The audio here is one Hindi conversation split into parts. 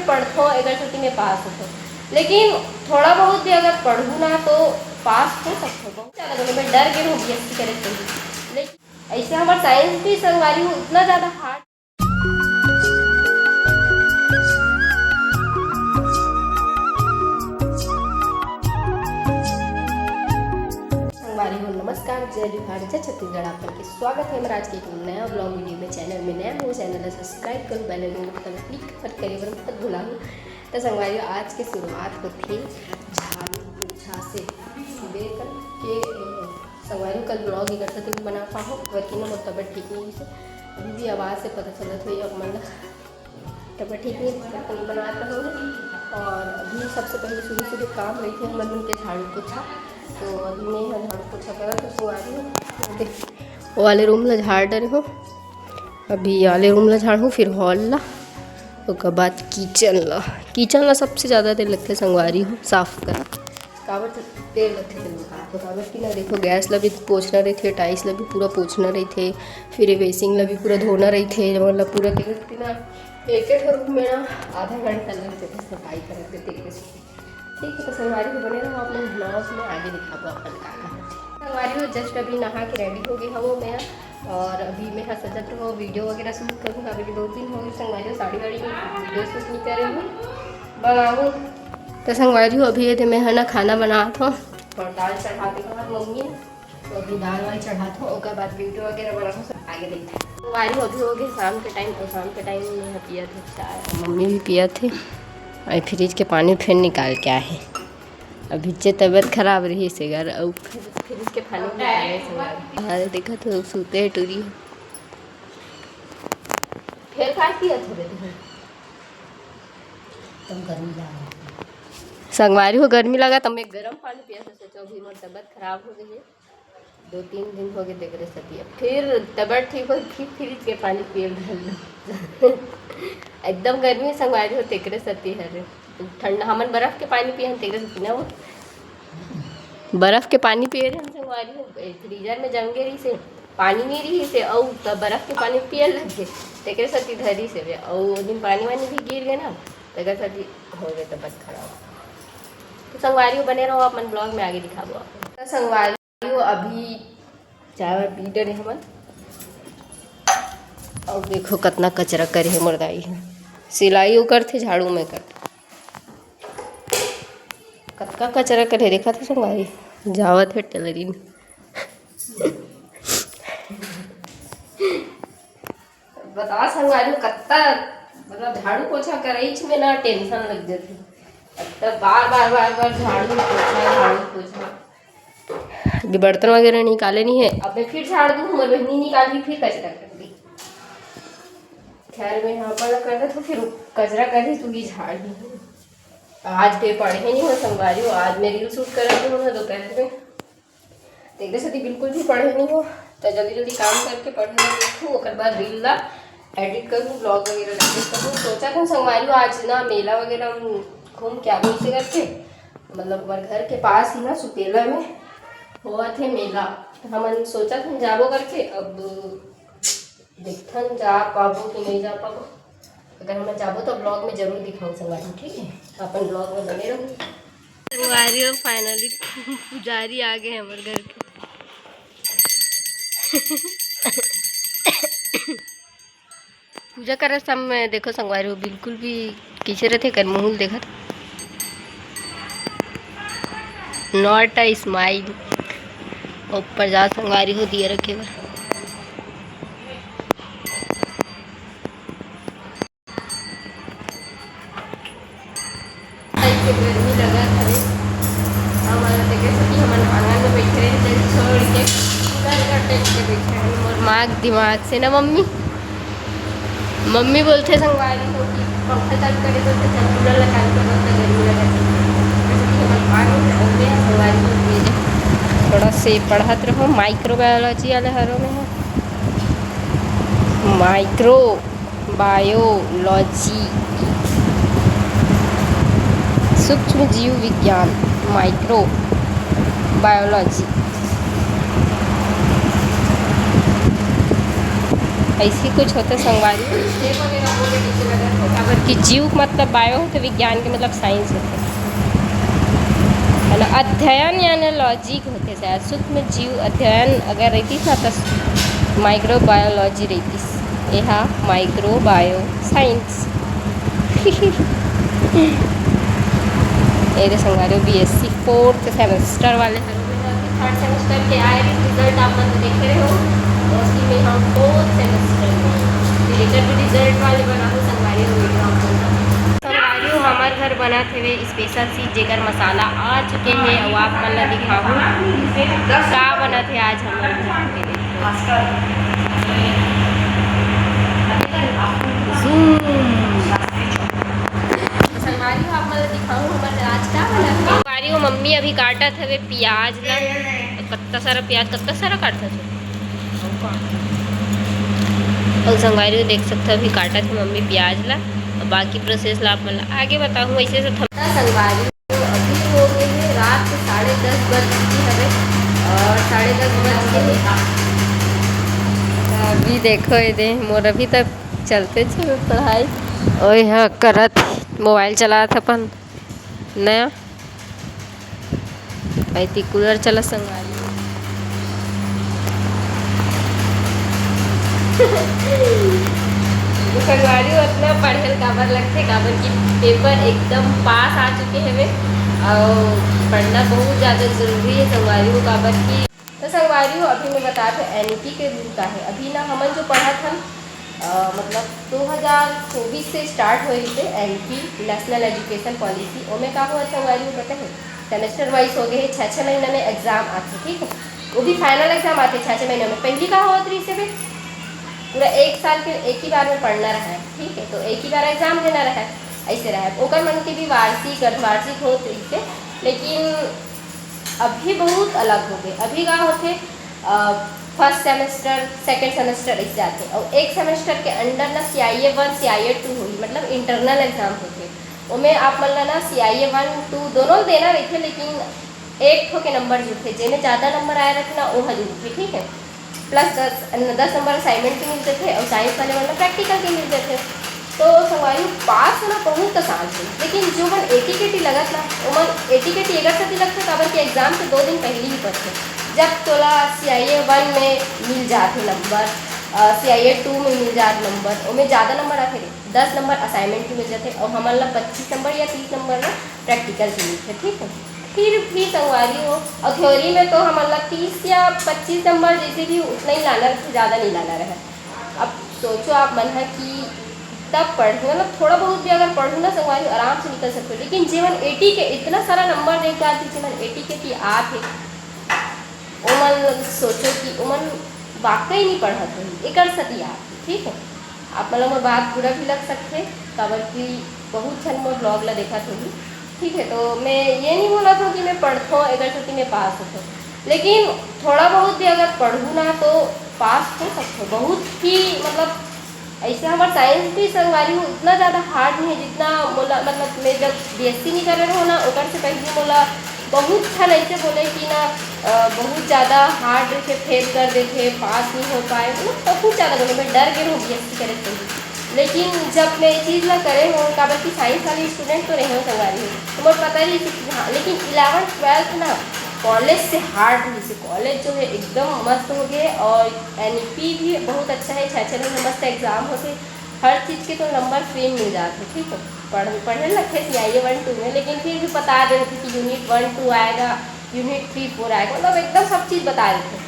में पढ़ो, अगर छुट्टी में पास हो, लेकिन थोड़ा बहुत भी अगर पढ़ूँ ना तो पास हो सकते हो। बहुत ज़्यादा बोले मैं डर गई हूँ BSc करे थे, लेकिन ऐसे हमारे साइंस भी संगवारी हूँ उतना ज़्यादा हार्ड संगवारी हूँ। नमस्कार, जय जोहार, जय छत्तीसगढ़। आप सबके स्वागत है मेरा आज के एक नया ब्लॉग वीडियो में। चैनल में नया हूँ, चैनल सब्सक्राइब करूँ, बेल आइकन बटन क्लिक मत करिए वरना मत भुलाऊँ। तो संगवारी आज की शुरुआत होती है झाड़ू पोछा से। सुबह के संगवारी कल ब्लॉग ही करते थे बना पाऊँ वर्किंग में तबियत ठीक नहीं से, अभी भी आवाज़ से पता चलत हुई अब मतलब तबियत ठीक नहीं तो बनाता हूँ। और अभी सबसे पहले सुबह काम रही थी हम के झाड़ू पोछा, तो अभी मैं यहाँ झाड़ू पोछा करा तो सुवारी हूँ। वो वाले रूम ला झाड़ डरे हो, अभी वाले रूम ला झाड़ू, फिर हॉल ला, उसके बाद किचन ला सबसे ज़्यादा देर लगते संगवारी हो साफ़ करा। काबर देर लगते थे काबर की ना देखो गैस ला भी पोछना रही थे, टाइल्स ला भी पूरा पोछना रही थे, फिर वेसिंग ला भी पूरा धोना रही थे, मतलब पूरा देखते ना एक रूम में ना आधा घंटा लगते थे सफाई करते थे। ठीक है, तो संगवारी को बने रहो अपने ब्लॉग में, आगे दिखाऊँ अपन का संगवारी हो। जस्ट अभी नहा के रेडी हो गई हूँ मैं, और अभी मैं यहाँ सजत रहो, वीडियो वगैरह शूट करूँ। अभी 2 दिन हो गए संगवारी साड़ी वाड़ी में वीडियो शूट नहीं करे हूँ बनाऊँ। तो संगवारी हो अभी ये मैं है ना खाना बनाता हूँ और दाल चढ़ाते के बाद मम्मी, तो अभी दाल वाल चढ़ाता हूँ, उसके बाद वीडियो वगैरह बनाता सब आगे देखते हैं। संगवारी अभी हो गई शाम के टाइम, और शाम के टाइम में पिया थे चाय, मम्मी भी पिया थे, और फ्रिज के पानी फिर निकाल के आए। अभी से तबीयत खराब रही से घर, और फ्रिज के पानी निकाले से देखा तो सूते टूरी फिर खा पिया थे तुम गर्मी लगा संगवारी हो गर्मी लगा तो मैं गर्म पानी पिया था। सोचा अभी मेरी तबीयत खराब हो गई है, 2-3 दिन हो गए देख रहे सती, फिर तबीयत ठीक हो फिर फ्रिज के पानी पिए एकदम गर्मी संगवारी हो तेकरे सती है ठंडा। हमन बर्फ़ के पानी पिए तेकरे सती ना, वो बर्फ़ के पानी पिए रहे हम संगवारी हो, फ्रीजर में जम गए रही से पानी नहीं रही से, और तब बर्फ़ के पानी पिए लग गए तेकरे सती धरी से वे, और दिन पानी वानी भी गिर गए ना तेकरे सती हो गए तबीयत खराब। तो संगवारी बने रहो अपन ब्लॉग में, आगे दिखाबो आपको। संगवारी अभी चाय पी डरे हमन, और देखो कितना कचरा करे है मुर्दाई है, सिलाई वो करते झाड़ू में करते कतका कचरा करे देखा था संगवारी जावत है टेलरी में बता संगवारी कत्ता मतलब झाड़ू पोछा करे में ना टेंशन लग जाती, तब बार झाड़ू पोछा। अभी बर्तन वगैरह निकाले नहीं है, अब मैं फिर झाड़ दूँ, मर बहनी निकाली फिर कचरा कर दी। खैर मैं यहाँ पर कर दे तो फिर कचरा कर दी तो ये झाड़ दी। आज पे पढ़े नहीं हो संगवारी हो, आज मैं रील शूट कर रही हूँ दोपहर में, देखते सती बिल्कुल भी पढ़े नहीं हो, तो जल्दी काम करके पढ़ने देखूँ, उसके बाद रील ला एडिट करूँ, ब्लॉग वगैरह एडिट करूँ। सोचा था संगवारी हो आज ना मेला वगैरह घूम के आगे से करके, मतलब हमारे घर के पास ही ना सुपेला में हुआ थे मेला, हम सोचा था जाबो करके, अब देखथन जा पाबो कि नहीं जा पाबो, अगर हमें जाबो तो ब्लॉग में जरूर दिखाऊँ संगवारी, ठीक है अपन ब्लॉग में बने रहूँ। संगवारी और फाइनली पुजारी आ गए हैं हमारे घर के पूजा कर समय देखो संगवारी हो बिल्कुल भी किसे रहते कर मुँह देखा नॉट अ स्माइल, ऊपर जा संगवारी हो दिए रखे हुए। गर्मी लगा था हमारा हम आंगन में बैठे रहे छोड़ के बैठे और माग दिमाग से ना मम्मी बोलते संगवारी हो कि पंखा चालू करे तो कूलर लगा के बोलते गर्मी लगा संगवारी हो थोड़ा से पढ़त रहो। माइक्रोबायोलॉजी वाले हरों में है माइक्रोबायोलॉजी, सूक्ष्म जीव विज्ञान, माइक्रोबायोलॉजी ऐसी कुछ होता संगवारी। कि जीव मतलब बायो होते, विज्ञान के मतलब साइंस होते है ना, अध्ययन यानी लॉजिक होते शायद, सूक्ष्म जीव अध्ययन अगर रहती ना तो माइक्रोबायोलॉजी रहती, यह माइक्रोबायो साइंस। ये संगारो BSc 4th सेमेस्टर वाले थर्ड सेमेस्टर के आए रिजल्ट आप लोग देख रहे हो, उसकी में हम 4th सेमेस्टर में रिलेटेड भी रिजल्ट वाले बना हो संगवारी संगवारी हमार घर बना थे वे स्पेशल सी जेकर मसाला आ चुके हैं और आप मन ला दिखाऊँ क्या बना थे आज हमारे संगवारी आप मन ला दिखाऊँ हमारे आज क्या बना था। संगवारी मम्मी अभी काटा था वे प्याज ला, कत्ता सारा प्याज कत्ता सारा काटा था और संगवारी देख सकते अभी काटा थी मम्मी प्याज ला, और बाकी प्रोसेस ला आप मतलब आगे बताऊँ। वैसे से संगवारी अभी हो गए हैं रात के 10:30 बज चुकी है और 10:30 बज के अभी देखो ये दे मोर अभी तक चलते थे पढ़ाई और यह करत मोबाइल चला था अपन नया ऐती कूलर चला संगवारी। संगवारी उतना पढ़े काबर लगते काबर की पेपर एकदम पास आ चुके हैं वे और पढ़ना बहुत ज़्यादा ज़रूरी है संगवारी को काबर की। तो संगवारी अभी मैं बता दूँ NEP के रूल का है। अभी ना हमन जो पढ़ा था मतलब 2024 से स्टार्ट हुई थे NEP नेशनल एजुकेशन पॉलिसी, उसमें का हुआ संगवारी को पता है सेमेस्टर वाइज हो गए 6-6 महीने में एग्जाम आते, ठीक है, वो भी फाइनल एग्जाम आते 6-6 महीने में। पहली का हुआ थी इसे पूरा 1 साल के एक ही बार में पढ़ना रहा है, ठीक है, तो एक ही बार एग्जाम देना रहा है, ऐसे रहा है। ओकर मन के भी वार्षिक अर्धवार्षिक होते इससे, लेकिन अभी बहुत अलग हो गए। अभी का होते फर्स्ट सेमेस्टर सेकेंड सेमेस्टर ऐसे आते और एक सेमेस्टर के अंडर ना CIA 1 CIA 2 हुई, मतलब इंटरनल एग्जाम होते। उनमें आप मतलब ना CIA 1 2 दोनों देना रहे थे, लेकिन एक के नंबर जो थे जिन्हें ज़्यादा नंबर आया रखना वो हजूर थे, ठीक है, प्लस 10 नंबर असाइनमेंट के मिलते थे और साइंस वाले मतलब प्रैक्टिकल के मिलते थे। तो संगवारी पास होना बहुत आसान थे, लेकिन जो मन एटीकेटी लगत ना वो मन एटीकेटी एगर सती लगता काबर के एग्जाम से 2 दिन पहले ही पढ़ते, जब तोला CIA 1 में मिल जाते नंबर, CIA 2 में मिल जाते नंबर, उनमें ज़्यादा नंबर आते थे, 10 नंबर असाइनमेंट के मिल जाते और हमारे 25 नंबर या 30 नंबर में प्रैक्टिकल के मिलते, ठीक है। फिर भी संगवारी हो और थ्योरी में तो हमारा 30 या 25 नंबर जैसे भी उतना ही लाना रहे, ज़्यादा नहीं लाना रहे। अब सोचो आप मन है कि तब पढ़े मतलब थोड़ा बहुत भी अगर पढ़ूँ ना संगवारी आराम से निकल सकते हो, लेकिन जीवन 80 के इतना सारा नंबर देख आती जीवन 80 के की आप है उमन सोचो कि उमन वाकई नहीं पढ़ा तो एक सती आप, ठीक है। आप मतलब मैं बात पूरा भी लग सकते काबर की बहुत छन मैं ब्लॉग ला देखा थोड़ी, ठीक है, तो मैं ये नहीं बोला था कि मैं पढ़ता हूँ अगर सती में पास होता हूँ, लेकिन थोड़ा बहुत भी अगर पढ़ूँ ना तो पास हो सकते हो बहुत ही। मतलब ऐसे हमारा साइंस भी संगवारी हो उतना ज़्यादा हार्ड नहीं है जितना मोला, मतलब मैं जब BSc नहीं कर रहे हो ना ओकर से पहले मोला बहुत छन ऐसे बोले कि ना बहुत ज़्यादा हार्ड रखे फेल कर देते पास नहीं हो पाए, मतलब बहुत ज़्यादा बोले मैं डर गए हूँ BSc करे थे। लेकिन जब मैं ये चीज़ ला करे हूँ काबर की साइंस वाली स्टूडेंट तो रहे हो संगवारी हो तो मुझे पता नहीं कि हाँ, लेकिन 11th 12th ना कॉलेज से हार्ड हुई से कॉलेज जो है एकदम मस्त हो गए और NEP भी बहुत अच्छा है, 6-6 महीने मस्त एग्जाम होते, हर चीज़ के तो नंबर फ्री मिल जाते, ठीक है। पढ़ने लगते CIA 1 2 में, लेकिन फिर भी बता दे रहे थे कि यूनिट 1 2 आएगा, यूनिट 3 4 आएगा, मतलब एकदम सब चीज़ बता रहे थे।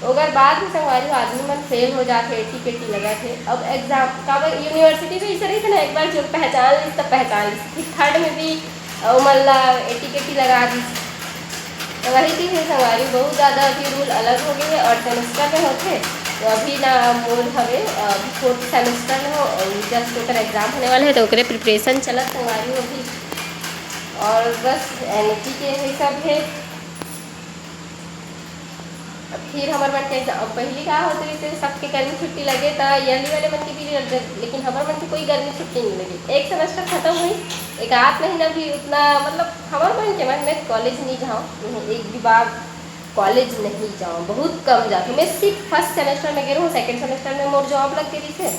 तो अगर बाद में संगवारी आदमी मन फेल हो जाते एटीकेटी लगा थे, अब एग्जाम काबर यूनिवर्सिटी भी ऐसे रही थे ना, एक बार जो पहचान ली तब पहचान ली, फिर थर्ड में भी मल्ला एटीकेटी लगा दी, तो वही चीज़ है संगवारी बहुत ज़्यादा अभी रूल अलग हो गए और सेमेस्टर में होते तो अभी ना मोर हवे 4th सेमेस्टर में हो जस्ट ओकर एग्जाम होने वाला है तो ओकरे प्रिपरेशन चलत संगवारी अभी, और बस NEP के यही सब है। फिर हमारे मन के पहली का होते थे सबके गर्मी छुट्टी लगे तो ईयरली वाले मन के भी, लेकिन हमारे मन की कोई गर्मी छुट्टी नहीं लगी, एक सेमेस्टर खत्म हुई, एक आध महीना भी उतना मतलब हमारे मन के मन मैं कॉलेज नहीं जाऊँ, एक भी बार कॉलेज नहीं जाऊँ, बहुत कम जाती मैं, सिर्फ फर्स्ट सेमेस्टर में गई हूँ, सेकेंड सेमेस्टर में मोर जॉब लग गई थे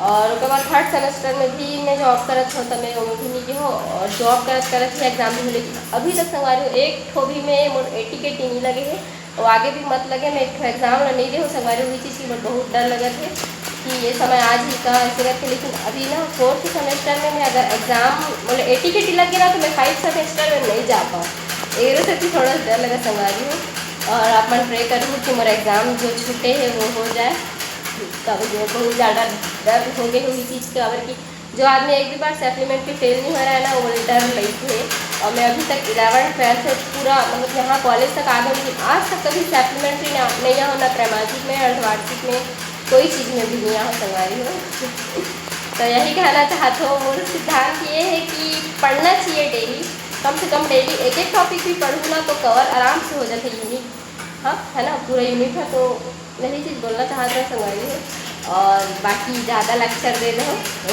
और उसके बाद थर्ड सेमेस्टर में भी मैं जॉब करत हो, तो मैं भी नहीं हो और जॉब करत ही एग्जाम भी हो, लेकिन अभी तक संगवारी हो एक ठो भी में मोर एटिकेट नहीं लगे है और आगे भी मत लगे। मैं एक एग्जाम नहीं दे हो संगवारी हुई चीज़ की मुझे बहुत डर लगा है कि ये समय आज ही का ऐसे करके। लेकिन अभी ना फोर्थ सेमेस्टर में मैं अगर एग्ज़ाम बोले एटिकेट लग गया ना तो मैं 5 सेमेस्टर में नहीं जा पाऊँ, एक से भी थोड़ा डर लगा संगवारी हो। और आप मैं प्रे करूँ कि मेरा एग्ज़ाम जो छूटे है वो हो जाए। तब जो बहुत ज़्यादा डर हो गई हुई चीज़ के अगर कि जो आदमी एक भी बार सप्लीमेंट्री फेल नहीं हो रहा है ना वो डर लगी थे। और मैं अभी तक 11th 12th पूरा मतलब यहाँ कॉलेज तक आ गई, लेकिन आज तक कभी सप्लीमेंट्री नहीं हो, ना त्रैमासिक में अर्धवार्षिक में कोई चीज़ में भी नहीं यहाँ संगवारी हो। तो यही कहना चाहता हूँ, मोर सिद्धांत ये है कि पढ़ना चाहिए डेली, कम से कम डेली एक एक टॉपिक भी पढ़ूँ ना तो कवर आराम से हो जाता है यूनिट। हाँ है ना, पूरा यूनिट है। तो यही चीज़ बोलना चाहता हूँ संगवारी है। और बाकी ज़्यादा लेक्चर दे दो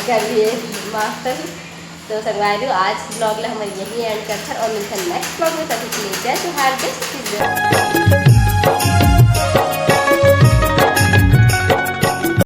कर लिए मास्टर। तो संगवारी आज ब्लॉग ला हम यही एंड करते हैं और मिलते हैं नेक्स्ट ब्लॉग में। तभी के लिए जय जोहार, जय छत्तीसगढ़।